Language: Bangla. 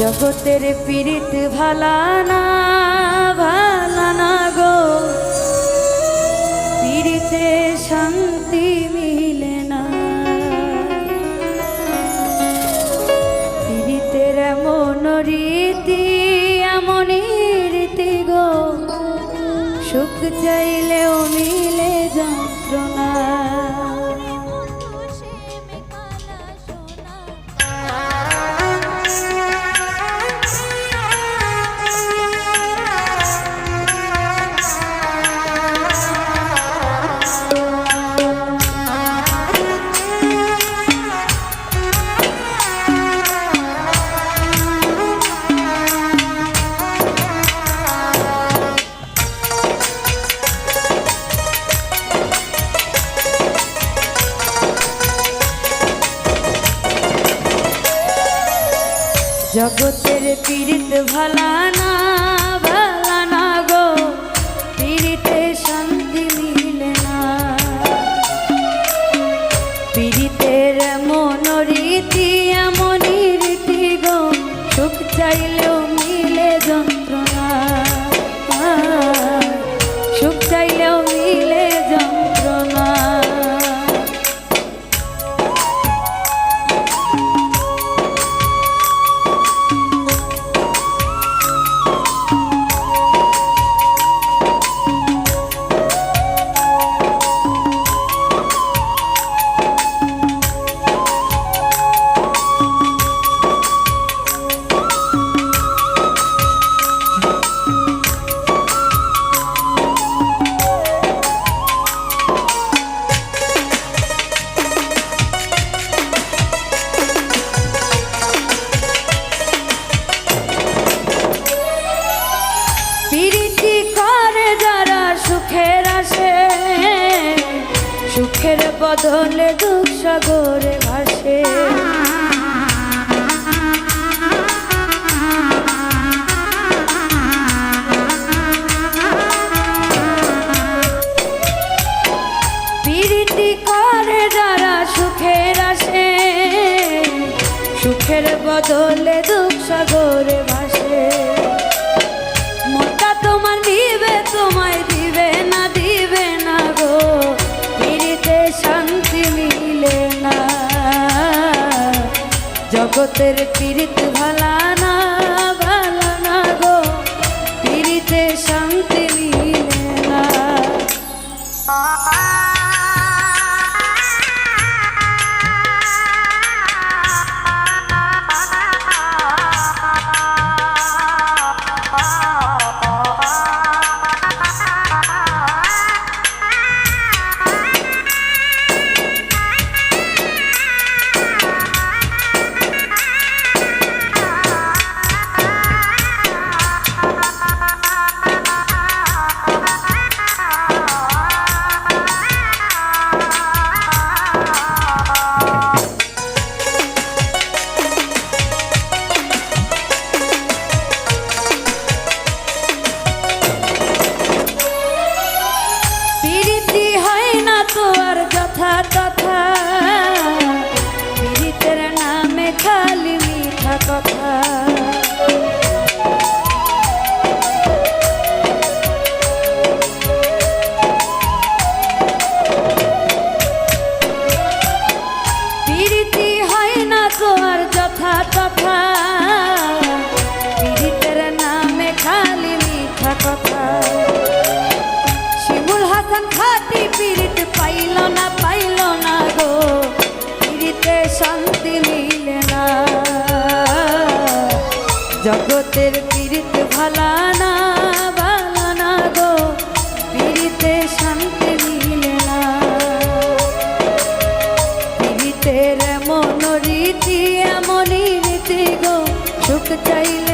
জগতের পীড়িত ভালা না গো, পীড়িতে শান্তি মিলে না। পীড়িতের এমন রীতি, এমনই রীতি গো, সুখ চাইলেও মিলে যন্ত্রণা। জগতের পীড়িত ভালা না গো, পীড়িতে শান্তি মিলে না। পীড়িতের এমন রীতি, এমনই রীতি গো, সুখ চাইলেও মিলে যন্ত্রণা। সুখ চাইলেও মিলে যন্ত্রণা। সুখের বদলে দুঃখ সাগরে ভাসে। পীড়িতি করে যারা সুখের আসে, সুখের বদলে দুঃখ সাগরে ভাসে। মনটা তোমার দিবে, তোমায় দিবে না গো, শান্তি মিলে না। জগতের পীড়িত ভালা না গো, পীড়িতে শান্তি মিলে না। পীড়িতের নামে খালি মিঠা কথা। পীড়িতি হয় না তো আর যথা তথা, পীড়িতের নামে খালি মিঠা কথা। শিমুল হাসান খাটি পীড়িত পাইল না গো, পীড়িতে শান্তি মিলে না। জগতের পীড়িত ভালা না গো, পীড়িতে শান্তি মিলে না। পীড়িতের এমন রীতি, এমনই রীতি গো, সুখ চাইলে